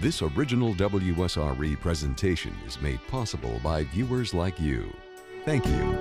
This original WSRE presentation is made possible by viewers like you. Thank you.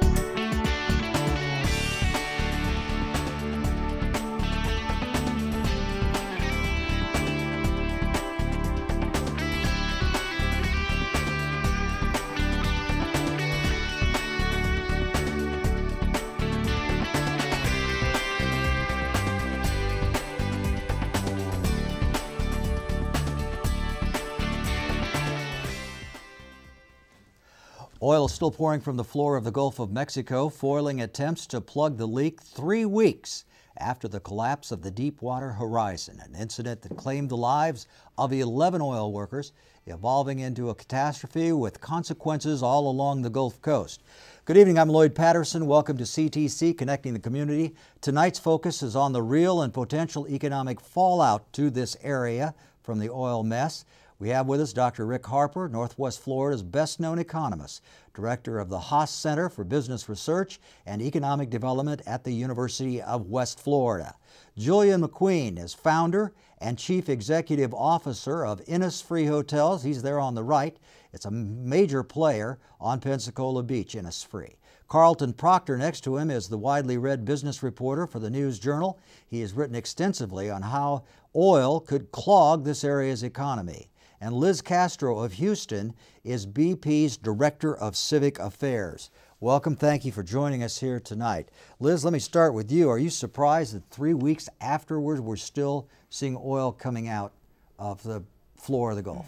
Oil is still pouring from the floor of the Gulf of Mexico, foiling attempts to plug the leak 3 weeks after the collapse of the Deepwater Horizon, an incident that claimed the lives of 11 oil workers, evolving into a catastrophe with consequences all along the Gulf Coast. Good evening, I'm Lloyd Patterson. Welcome to CTC, Connecting the Community. Tonight's focus is on the real and potential economic fallout to this area from the oil mess. We have with us Dr. Rick Harper, Northwest Florida's best-known economist, director of the Haas Center for Business Research and Economic Development at the University of West Florida. Julian MacQueen is founder and chief executive officer of Innisfree Hotels. He's there on the right. It's a major player on Pensacola Beach, Innisfree. Carlton Proctor next to him is the widely read business reporter for the News Journal. He has written extensively on how oil could clog this area's economy. And Liz Castro of Houston is BP's Director of Civic Affairs. Welcome. Thank you for joining us here tonight. Liz, let me start with you. Are you surprised that 3 weeks afterwards we're still seeing oil coming out of the floor of the Gulf?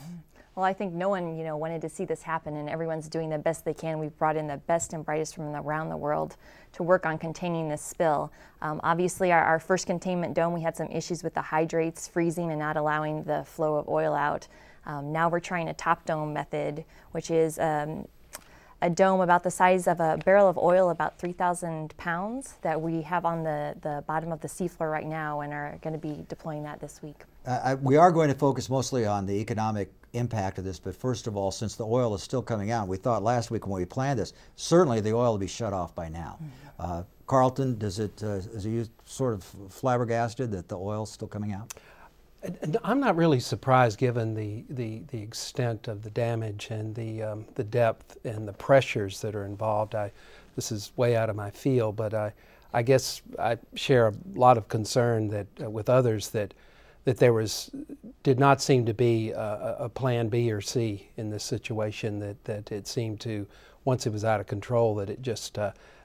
Well, I think no one, wanted to see this happen, and everyone's doing the best they can. We've brought in the best and brightest from around the world to work on containing this spill. Obviously, our first containment dome, we had some issues with the hydrates freezing and not allowing the flow of oil out. Now we're trying a top dome method, which is a dome about the size of a barrel of oil, about 3,000 pounds, that we have on the bottom of the seafloor right now and are going to be deploying that this week. We are going to focus mostly on the economic impact of this, but first of all, since the oil is still coming out, we thought last week when we planned this, certainly the oil will be shut off by now. Carlton, are you sort of flabbergasted that the oil is still coming out? I'm not really surprised given the extent of the damage and the depth and the pressures that are involved. This is way out of my field, but I guess I share a lot of concern that with others that there did not seem to be a plan B or C in this situation, that it seemed to, once it was out of control, that it just,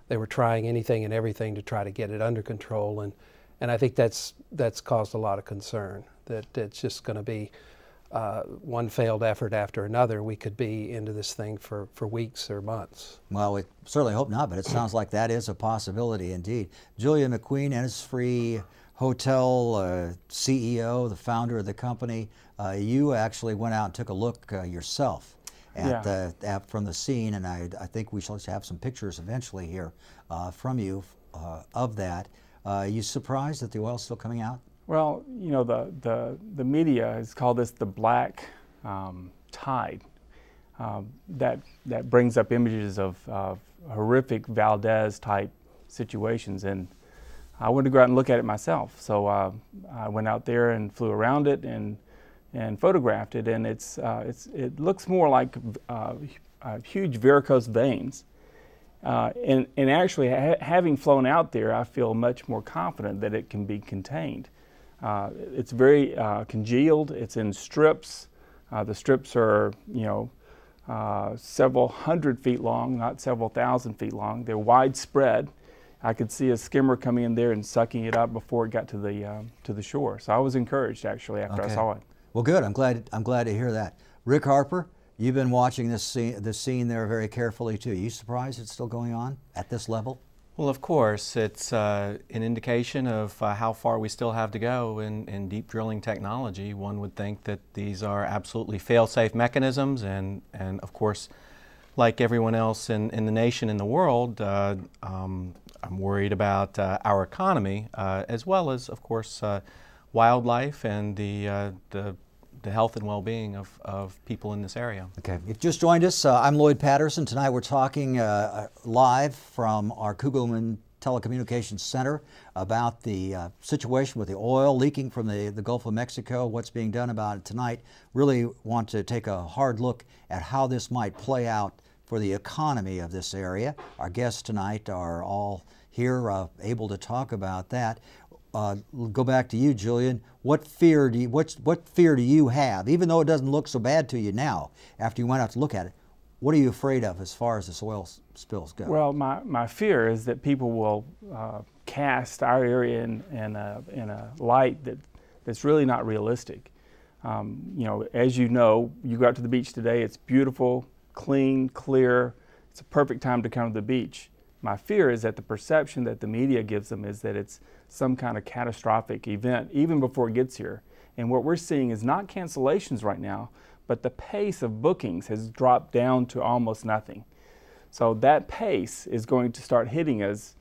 they were trying anything and everything to try to get it under control, and I think that's caused a lot of concern, that it's just going to be one failed effort after another. We could be into this thing for weeks or months. Well, we certainly hope not, but it sounds like that is a possibility indeed. Julian MacQueen, Innisfree Hotel CEO, the founder of the company, you actually went out and took a look yourself at from the scene, and I think we shall have some pictures eventually here from you of that. You surprised that the oil's still coming out? Well, the media has called this the black tide. That brings up images of horrific Valdez-type situations, and I wanted to go out and look at it myself. So I went out there and flew around it and photographed it, and it looks more like huge varicose veins. And actually, having flown out there, I feel much more confident that it can be contained. It's very congealed. It's in strips. The strips are, several hundred feet long, not several thousand feet long. They're widespread. I could see a skimmer coming in there and sucking it up before it got to the shore. So I was encouraged actually after I saw it. Well, good. I'm glad to hear that. Rick Harper, you've been watching this scene there very carefully too. Are you surprised it's still going on at this level? Well, of course, it's an indication of how far we still have to go in deep drilling technology. One would think that these are absolutely fail-safe mechanisms, and of course, like everyone else in the nation and the world, I'm worried about our economy, as well as, of course, wildlife and the health and well-being of people in this area. Okay, if you've just joined us, I'm Lloyd Patterson. Tonight we're talking live from our Kugelman Telecommunications Center about the situation with the oil leaking from the Gulf of Mexico, what's being done about it tonight. Really want to take a hard look at how this might play out for the economy of this area. Our guests tonight are all here able to talk about that. Go back to you, Julian. What fear do you have, even though it doesn't look so bad to you now after you went out to look at it? What are you afraid of as far as this oil spills go? Well, my fear is that people will cast our area in a light that's really not realistic. As you know, you go out to the beach today, it's beautiful, clean, clear. It's a perfect time to come to the beach. My fear is that the perception that the media gives them is that it's some kind of catastrophic event even before it gets here. And what we're seeing is not cancellations right now, but the pace of bookings has dropped down to almost nothing. So that pace is going to start hitting us,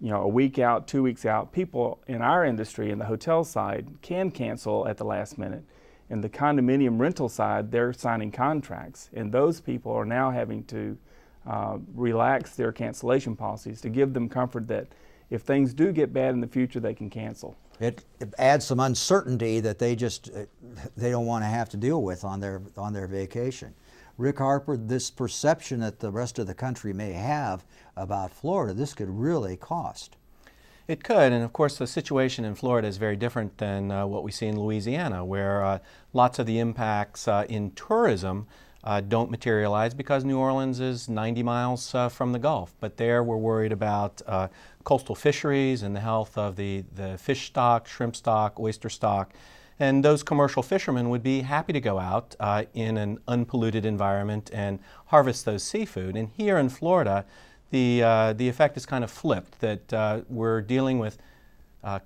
a week out, 2 weeks out. People in our industry, in the hotel side, can cancel at the last minute. In the condominium rental side, they're signing contracts, and those people are now having to relax their cancellation policies to give them comfort that if things do get bad in the future, they can cancel. It adds some uncertainty that they don't want to have to deal with on their vacation. Rick Harper, this perception that the rest of the country may have about Florida, this could really cost. It could, and of course the situation in Florida is very different than what we see in Louisiana, where lots of the impacts in tourism don't materialize because New Orleans is 90 miles from the Gulf. But there we're worried about coastal fisheries and the health of the fish stock, shrimp stock, oyster stock. And those commercial fishermen would be happy to go out in an unpolluted environment and harvest those seafood. And here in Florida, the effect is kind of flipped, that we're dealing with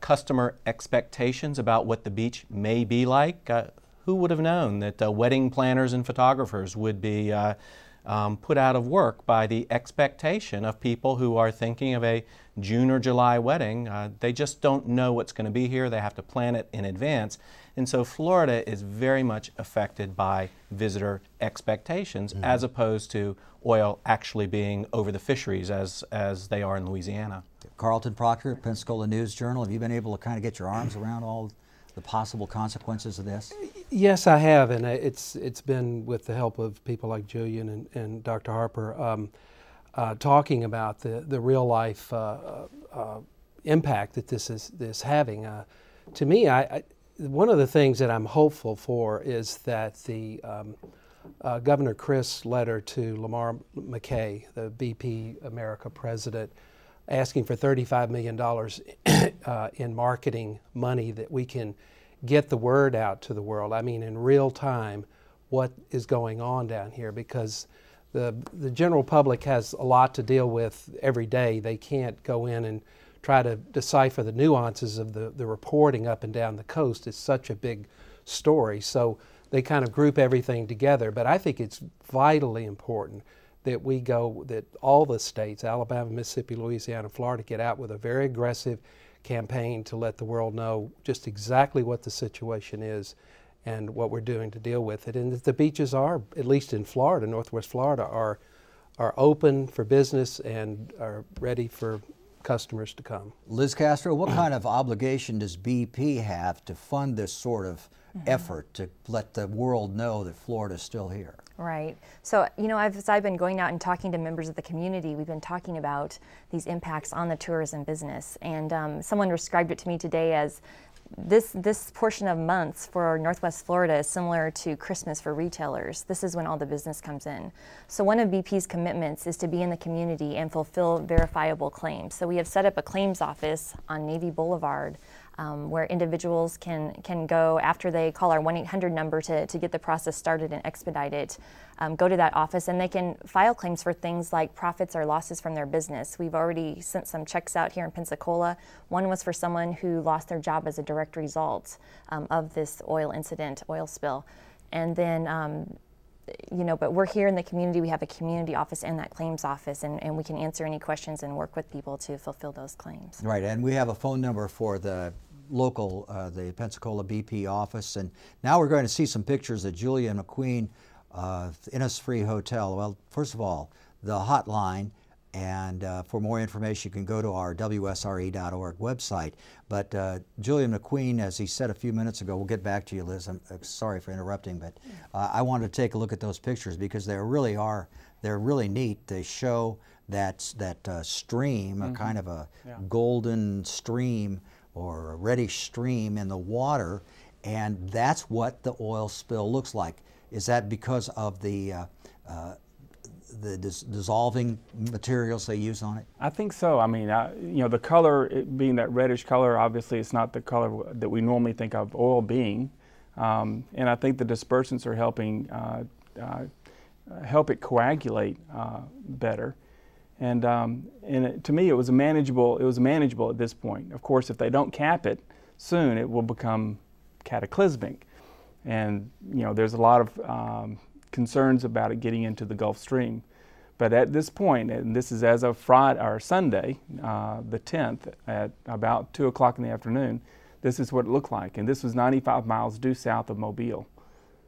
customer expectations about what the beach may be like. Who would have known that wedding planners and photographers would be put out of work by the expectation of people who are thinking of a June or July wedding? They just don't know what's going to be here. They have to plan it in advance. And so Florida is very much affected by visitor expectations as opposed to oil actually being over the fisheries as they are in Louisiana. Carlton Proctor, Pensacola News Journal, have you been able to kind of get your arms around all the possible consequences of this? Yes, I have, and it's been with the help of people like Julian and Dr. Harper talking about the real life impact that this is having. To me, one of the things that I'm hopeful for is that the Governor Chris' letter to Lamar McKay, the BP America president, asking for $35 million in marketing money that we can get the word out to the world. I mean, in real time, what is going on down here, because the general public has a lot to deal with every day. They can't go in and try to decipher the nuances of the reporting up and down the coast. It's such a big story, so they kind of group everything together. But I think it's vitally important that all the states, Alabama, Mississippi, Louisiana, Florida, get out with a very aggressive campaign to let the world know just exactly what the situation is and what we're doing to deal with it. And that the beaches are, at least in Florida, Northwest Florida, are open for business and are ready for customers to come. Liz Castro, what kind of obligation does BP have to fund this sort of effort to let the world know that Florida is still here? Right. So, as I've been going out and talking to members of the community, we've been talking about these impacts on the tourism business. And someone described it to me today as this portion of months for Northwest Florida is similar to Christmas for retailers. This is when all the business comes in. So one of BP's commitments is to be in the community and fulfill verifiable claims. So we have set up a claims office on Navy Boulevard where individuals can go after they call our 1-800 number to get the process started and expedite it. Go to that office and they can file claims for things like profits or losses from their business. We've already sent some checks out here in Pensacola. One was for someone who lost their job as a direct result of this oil incident, oil spill. And then but we're here in the community. We have a community office and that claims office, and we can answer any questions and work with people to fulfill those claims. Right, and we have a phone number for the local, the Pensacola BP office. And now we're going to see some pictures of Julian MacQueen, Innisfree Hotel. Well, first of all, the hotline And for more information, you can go to our WSRE.org website. But Julian MacQueen, as he said a few minutes ago, we'll get back to you, Liz. I'm sorry for interrupting, but I wanted to take a look at those pictures because they're really neat. They show that stream, a kind of a golden stream or a reddish stream in the water, and that's what the oil spill looks like. Is that because of the dissolving materials they use on it? I think so. I mean, you know, the color, it being that reddish color, obviously it's not the color that we normally think of oil being. And I think the dispersants are helping help it coagulate better. And to me, it was manageable. It was manageable at this point. Of course, if they don't cap it soon, it will become cataclysmic. And you know, there's a lot of concerns about it getting into the Gulf Stream. But at this point, and this is as of Friday or Sunday, the 10th, at about 2 o'clock in the afternoon, this is what it looked like. And this was 95 miles due south of Mobile.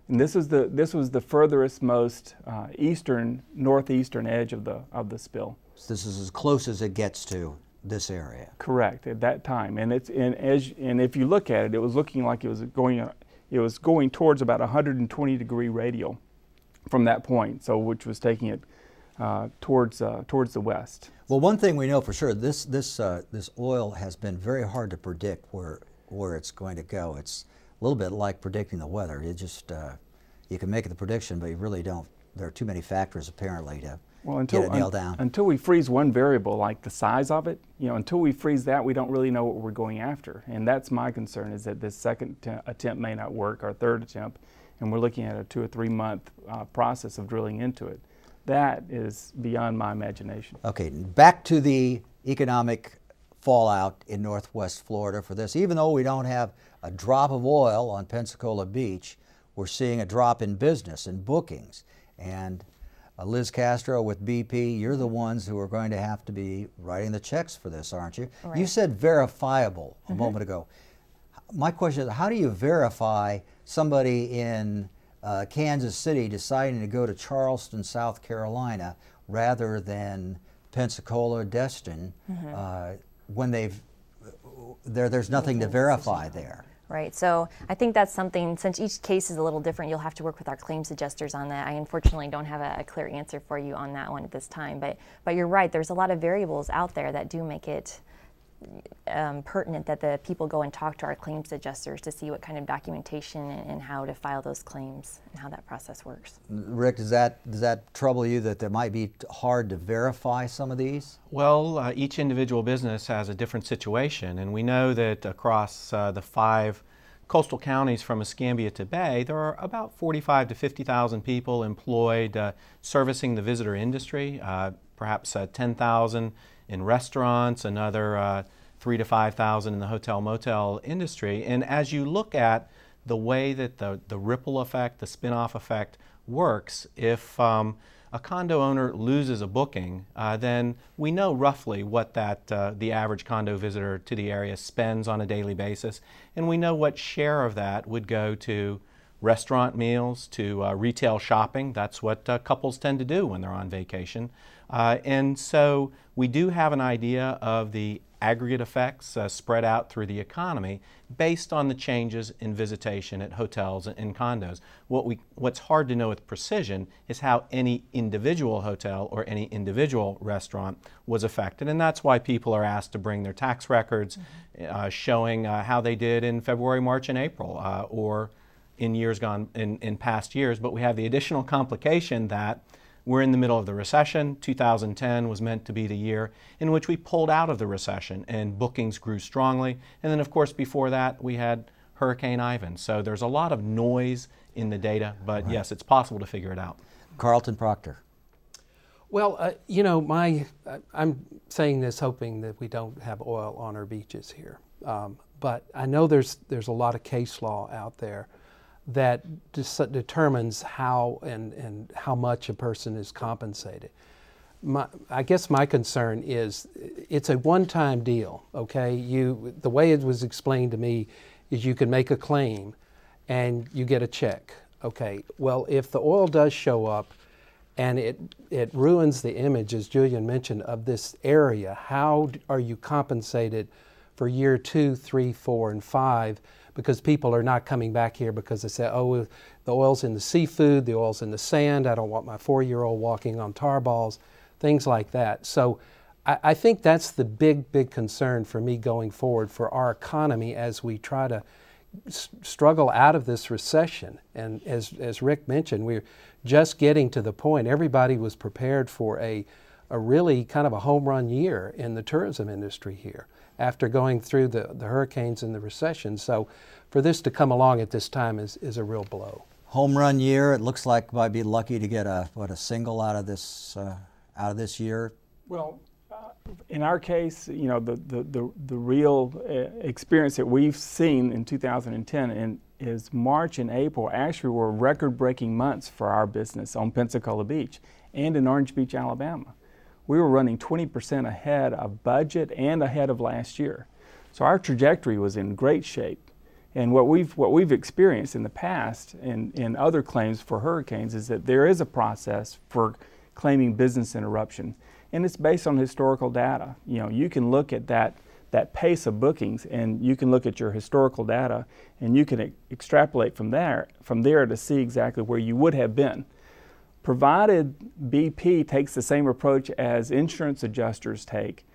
And this was the furthest, most northeastern edge of the spill. So this is as close as it gets to this area. Correct, at that time. And if you look at it, it was looking like it was going towards about 120-degree radial from that point, so which was taking it towards the west. Well, one thing we know for sure, this oil has been very hard to predict where it's going to go. It's a little bit like predicting the weather. It just you can make the prediction, but you really don't. There are too many factors apparently to get it nailed down. Until we freeze one variable, like the size of it, you know, until we freeze that, we don't really know what we're going after. And that's my concern, is that this second attempt may not work, our third attempt, and we're looking at a 2 or 3 month process of drilling into it. That is beyond my imagination. Okay, back to the economic fallout in Northwest Florida for this. Even though we don't have a drop of oil on Pensacola Beach, we're seeing a drop in business and bookings. And Liz Castro with BP, you're the ones who are going to have to be writing the checks for this, aren't you? Right. You said verifiable a moment ago. My question is, how do you verify somebody in Kansas City deciding to go to Charleston, South Carolina, rather than Pensacola or Destin, when there's nothing to verify there? Right, so I think that's something, since each case is a little different, you'll have to work with our claims adjusters on that. I unfortunately don't have a clear answer for you on that one at this time, but you're right, there's a lot of variables out there that do make it pertinent that the people go and talk to our claims adjusters to see what kind of documentation and how to file those claims and how that process works. Rick, does that trouble you that it might be hard to verify some of these? Well, each individual business has a different situation, and we know that across the 5 coastal counties from Escambia to Bay, there are about 45 to 50,000 people employed servicing the visitor industry, perhaps 10,000 in restaurants, another 3,000 to 5,000 in the hotel motel industry. And as you look at the way that the ripple effect, the spin-off effect works, if a condo owner loses a booking, then we know roughly what the average condo visitor to the area spends on a daily basis, and we know what share of that would go to restaurant meals, to retail shopping. That's what couples tend to do when they're on vacation. And so we do have an idea of the aggregate effects spread out through the economy based on the changes in visitation at hotels and condos. What's hard to know with precision is how any individual hotel or any individual restaurant was affected, and that's why people are asked to bring their tax records showing how they did in February, March, and April, or in years gone, in past years. But we have the additional complication that we're in the middle of the recession. 2010 was meant to be the year in which we pulled out of the recession and bookings grew strongly. And then, of course, before that, we had Hurricane Ivan. So there's a lot of noise in the data, but yes, it's possible to figure it out. Carlton Proctor. Well, you know, I'm saying this hoping that we don't have oil on our beaches here. But I know there's a lot of case law out there that determines how and how much a person is compensated. I guess my concern is it's a one-time deal, okay? The way it was explained to me is you can make a claim and you get a check, okay? Well, if the oil does show up And it ruins the image, as Julian mentioned, of this area. How are you compensated for year 2, 3, 4, and 5? Because people are not coming back here because they say, oh, the oil's in the seafood, the oil's in the sand, I don't want my 4-year-old walking on tar balls, things like that. So I think that's the big concern for me going forward for our economy as we try to struggle out of this recession. And as Rick mentioned, we're just getting to the point. Everybody was prepared for a really kind of a home run year in the tourism industry here after going through the hurricanes and the recession. So for this to come along at this time is a real blow. Home run year. It looks like might be lucky to get a single out of this year. Well, in our case, you know, the real experience that we've seen in 2010 and is March and April actually were record-breaking months for our business on Pensacola Beach and in Orange Beach, Alabama. We were running 20% ahead of budget and ahead of last year. So our trajectory was in great shape. And what we've experienced in the past in other claims for hurricanes is that there is a process for claiming business interruption. And it's based on historical data. You know, you can look at that pace of bookings, and you can look at your historical data, and you can extrapolate from there to see exactly where you would have been. Provided BP takes the same approach as insurance adjusters take,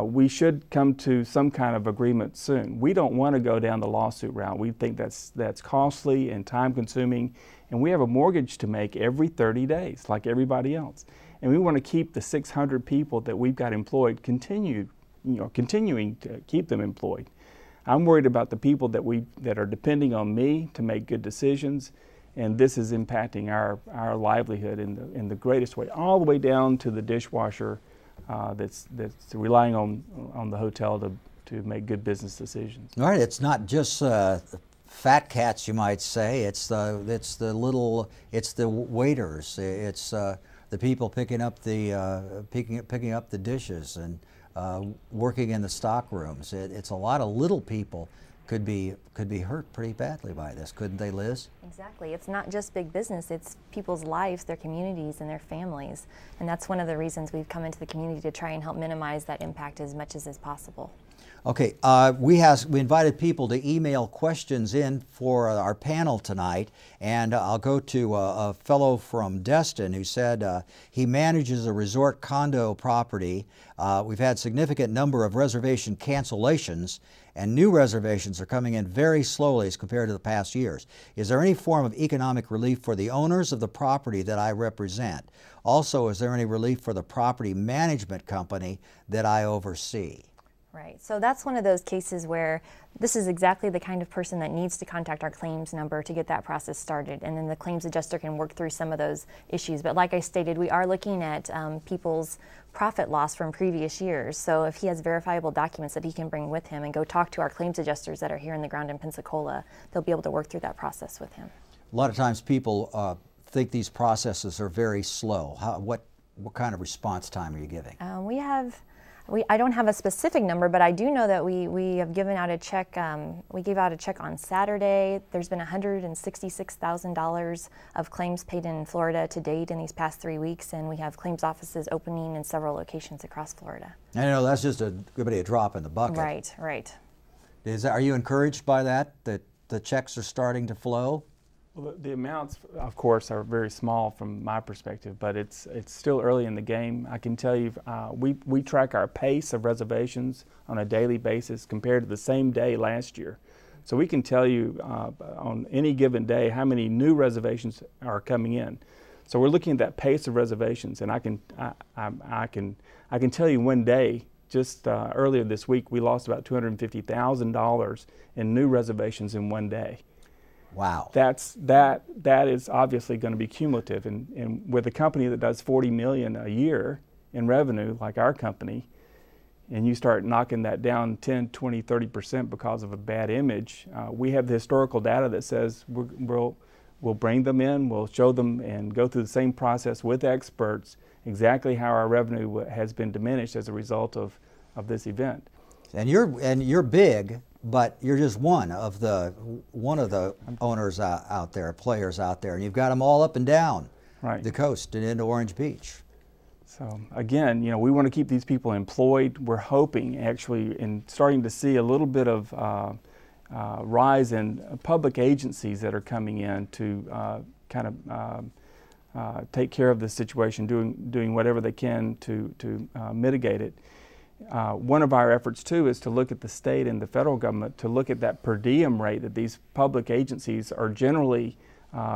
we should come to some kind of agreement soon. We don't want to go down the lawsuit route. We think that's costly and time-consuming, and we have a mortgage to make every 30 days, like everybody else. And we want to keep the 600 people that we've got employed continuing to keep them employed. I'm worried about the people that are depending on me to make good decisions, and this is impacting our livelihood in the greatest way, all the way down to the dishwasher that's relying on the hotel to make good business decisions. All right, it's not just fat cats, you might say. It's the waiters. It's the people picking up the dishes and working in the stock rooms. It's a lot of little people could be hurt pretty badly by this, couldn't they, Liz? Exactly. It's not just big business, it's people's lives, their communities, and their families. And that's one of the reasons we've come into the community to try and help minimize that impact as much as is possible. Okay, we invited people to email questions in for our panel tonight, and I'll go to a fellow from Destin who said he manages a resort condo property. We've had significant number of reservation cancellations, and new reservations are coming in very slowly as compared to the past years. Is there any form of economic relief for the owners of the property that I represent? Also, is there any relief for the property management company that I oversee? Right, so that's one of those cases where this is exactly the kind of person that needs to contact our claims number to get that process started, and then the claims adjuster can work through some of those issues. But like I stated, we are looking at people's profit loss from previous years. So if he has verifiable documents that he can bring with him and go talk to our claims adjusters that are here in the ground in Pensacola, they'll be able to work through that process with him. A lot of times people think these processes are very slow. What kind of response time are you giving? I don't have a specific number, but I do know that we have given out a check. We gave out a check on Saturday. There's been $166,000 of claims paid in Florida to date in these past 3 weeks, and we have claims offices opening in several locations across Florida. I know that's just a drop in the bucket. Right, right. Are you encouraged by that the checks are starting to flow? Well, the amounts, of course, are very small from my perspective, but it's still early in the game. I can tell you, we track our pace of reservations on a daily basis compared to the same day last year. So we can tell you on any given day how many new reservations are coming in. So we're looking at that pace of reservations, and I can tell you one day, just earlier this week, we lost about $250,000 in new reservations in one day. Wow. That is obviously going to be cumulative, and with a company that does $40 million a year in revenue like our company, and you start knocking that down 10, 20, 30% because of a bad image, we have the historical data that says we'll bring them in, we'll show them and go through the same process with experts exactly how our revenue has been diminished as a result of this event. And you're big, but you're just one of the owners out there, players out there, and you've got them all up and down. the coast and into Orange Beach. So again, you know, we want to keep these people employed. We're hoping actually in starting to see a little bit of rise in public agencies that are coming in to kind of take care of the situation, doing whatever they can to mitigate it. One of our efforts too is to look at the state and the federal government to look at that per diem rate that these public agencies are generally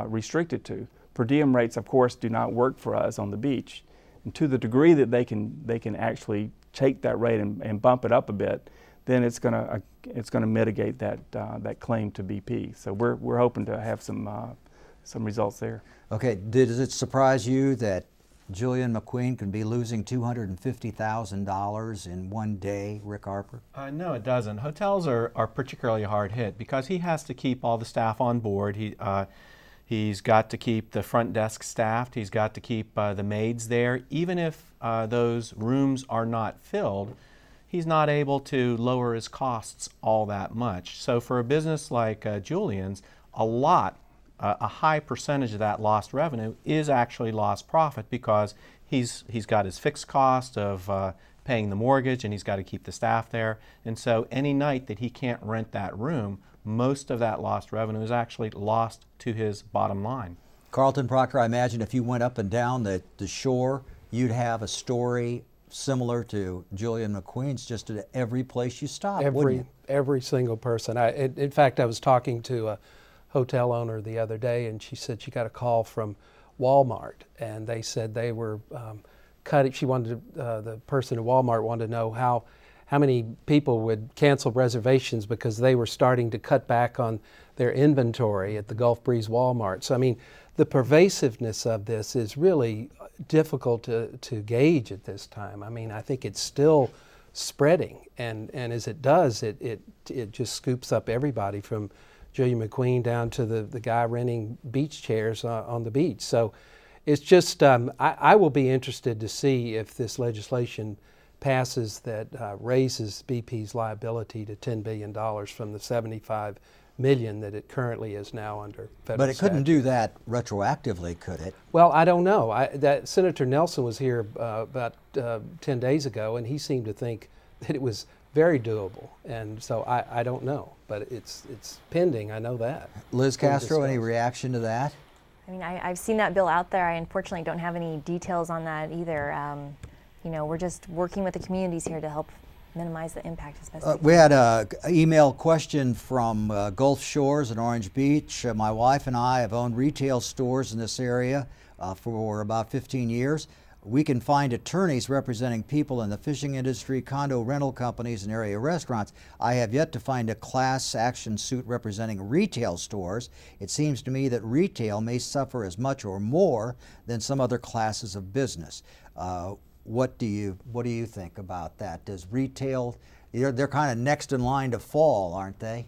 restricted to. Per diem rates, of course, do not work for us on the beach. And to the degree that they can actually take that rate and bump it up a bit, then it's going to mitigate that claim to BP. So we're hoping to have some results there. Okay, does it surprise you that Julian MacQueen can be losing $250,000 in one day, Rick Harper? No, it doesn't. Hotels are particularly hard hit because he has to keep all the staff on board. He's got to keep the front desk staffed. He's got to keep the maids there. Even if those rooms are not filled, he's not able to lower his costs all that much. So for a business like Julian's, a high percentage of that lost revenue is actually lost profit because he's got his fixed cost of paying the mortgage and he's got to keep the staff there. And so any night that he can't rent that room, most of that lost revenue is actually lost to his bottom line. Carlton Proctor, I imagine if you went up and down the shore, you'd have a story similar to Julian MacQueen's just at every place you stop, wouldn't you? Every single person. In fact, I was talking to a hotel owner the other day, and she said she got a call from Walmart, and they said they were cutting. She wanted the person at Walmart wanted to know how many people would cancel reservations because they were starting to cut back on their inventory at the Gulf Breeze Walmart. So I mean, the pervasiveness of this is really difficult to gauge at this time. I mean, I think it's still spreading, and as it does, it just scoops up everybody from Julian MacQueen down to the guy renting beach chairs on the beach. So it's just, I will be interested to see if this legislation passes that raises BP's liability to $10 billion from the $75 million that it currently is now under federal But it couldn't statute. do that retroactively, could it? Well, I don't know. Senator Nelson was here about 10 days ago, and he seemed to think that it was very doable, and so I don't know, but it's pending. I know that. Liz Castro, any reaction to that? I mean, I've seen that bill out there. I unfortunately don't have any details on that either. You know, we're just working with the communities here to help minimize the impact as best we can. We had an email question from Gulf Shores and Orange Beach. My wife and I have owned retail stores in this area for about 15 years. We can find attorneys representing people in the fishing industry, condo rental companies, and area restaurants. I have yet to find a class action suit representing retail stores. It seems to me that retail may suffer as much or more than some other classes of business. What do you think about that? Does retail, they're kind of next in line to fall, aren't they?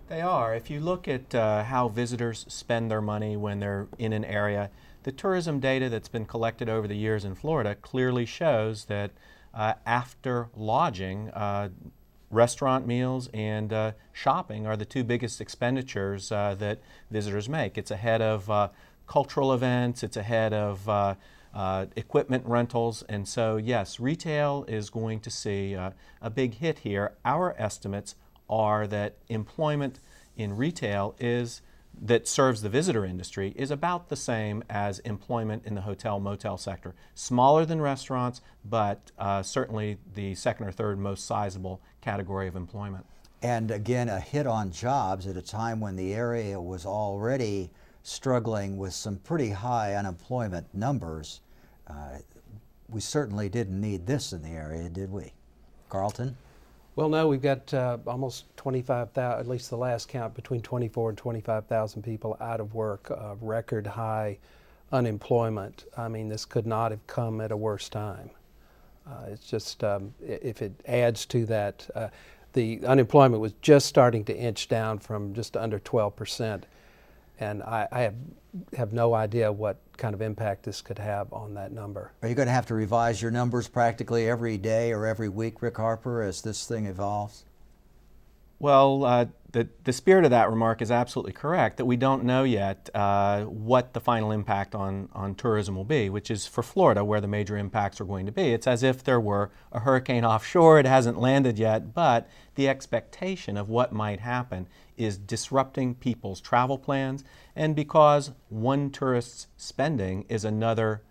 They are. If you look at how visitors spend their money when they're in an area, the tourism data that's been collected over the years in Florida clearly shows that after lodging, restaurant meals and shopping are the two biggest expenditures that visitors make. It's ahead of cultural events, it's ahead of equipment rentals, and so yes, retail is going to see a big hit here. Our estimates are that employment in retail that serves the visitor industry is about the same as employment in the hotel-motel sector. Smaller than restaurants, but certainly the second or third most sizable category of employment. And again, a hit on jobs at a time when the area was already struggling with some pretty high unemployment numbers. We certainly didn't need this in the area, did we? Carlton? Well, no, we've got almost 25,000, at least the last count, between 24 and 25,000 people out of work, record high unemployment. I mean, this could not have come at a worse time. It's just, if it adds to that, the unemployment was just starting to inch down from just under 12%. And I have no idea what kind of impact this could have on that number. Are you going to have to revise your numbers practically every day or every week, Rick Harper, as this thing evolves? Well, The spirit of that remark is absolutely correct, that we don't know yet what the final impact on tourism will be, which is for Florida where the major impacts are going to be. It's as if there were a hurricane offshore. It hasn't landed yet, but the expectation of what might happen is disrupting people's travel plans, and because one tourist's spending is another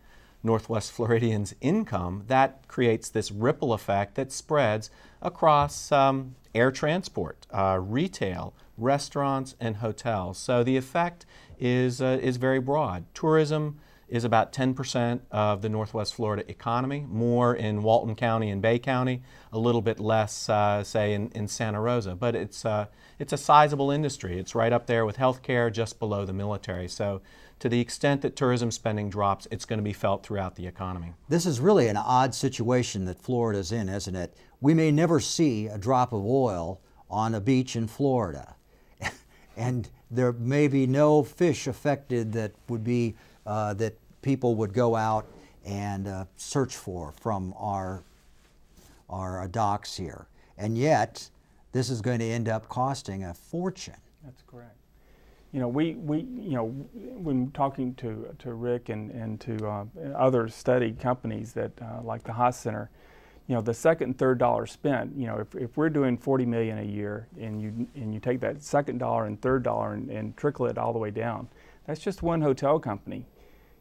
Northwest Floridian's income, that creates this ripple effect that spreads across air transport, retail, restaurants, and hotels. So the effect is very broad. Tourism is about 10% of the Northwest Florida economy, more in Walton County and Bay County, a little bit less, say, in Santa Rosa. But it's a sizable industry. It's right up there with healthcare, just below the military. So to the extent that tourism spending drops, it's going to be felt throughout the economy. This is really an odd situation that Florida's in, isn't it? We may never see a drop of oil on a beach in Florida. And there may be no fish affected that would be, that people would go out and search for from our docks here. And yet, this is going to end up costing a fortune. That's correct. You know, when talking to Rick and to other study companies that like the Haas Center, you know, the second and third dollar spent, you know, if we're doing $40 million a year and you take that second dollar and third dollar and trickle it all the way down, that's just one hotel company.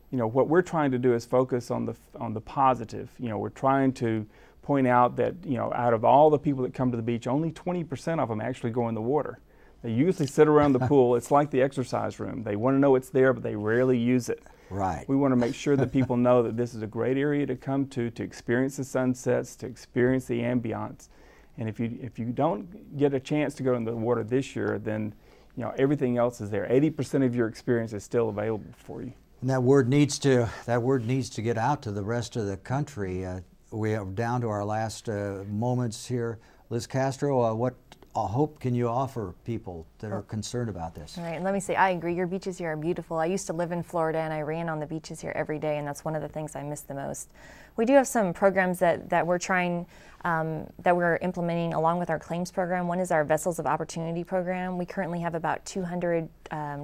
You know, what we're trying to do is focus on the positive. You know, we're trying to point out that, you know, out of all the people that come to the beach, only 20% of them actually go in the water. They usually sit around the pool. It's like the exercise room. They want to know it's there, but they rarely use it. Right. We want to make sure that people know that this is a great area to come to experience the sunsets, to experience the ambiance. And if you don't get a chance to go in the water this year, then, you know, everything else is there. 80% of your experience is still available for you. And that word needs to get out to the rest of the country. We are down to our last moments here. Liz Castro, what hope can you offer people that are concerned about this? All right, let me say, I agree. Your beaches here are beautiful. I used to live in Florida and I ran on the beaches here every day, and that's one of the things I miss the most. We do have some programs that we're trying, that we're implementing along with our claims program. One is our Vessels of Opportunity program. We currently have about 200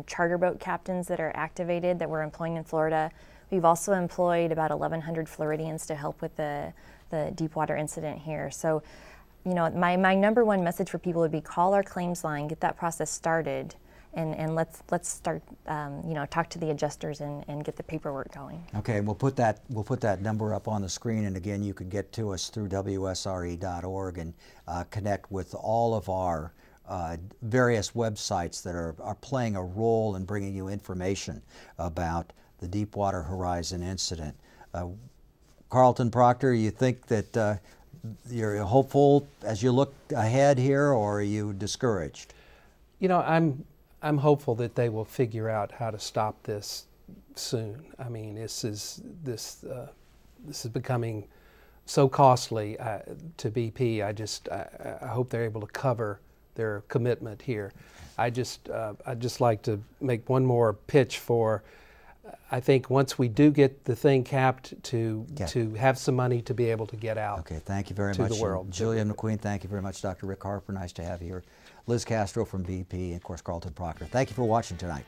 charter boat captains that are activated that we're employing in Florida. We've also employed about 1,100 Floridians to help with the Deepwater incident here. So, you know, my number one message for people would be call our claims line, get that process started, and let's start, you know, talk to the adjusters and get the paperwork going. Okay, we'll put that number up on the screen, and again, you can get to us through WSRE.org and connect with all of our various websites that are playing a role in bringing you information about the Deepwater Horizon incident. Carlton Proctor, you think that you're hopeful as you look ahead here, or are you discouraged? You know, I'm hopeful that they will figure out how to stop this soon. I mean, this is becoming so costly to BP. I hope they're able to cover their commitment here. I'd just like to make one more pitch for. I think once we do get the thing capped, to have some money to be able to get out. Okay, thank you very much. To the world. Julian MacQueen, thank you very much. Dr. Rick Harper, nice to have you here. Liz Castro from BP, and of course Carlton Proctor. Thank you for watching tonight.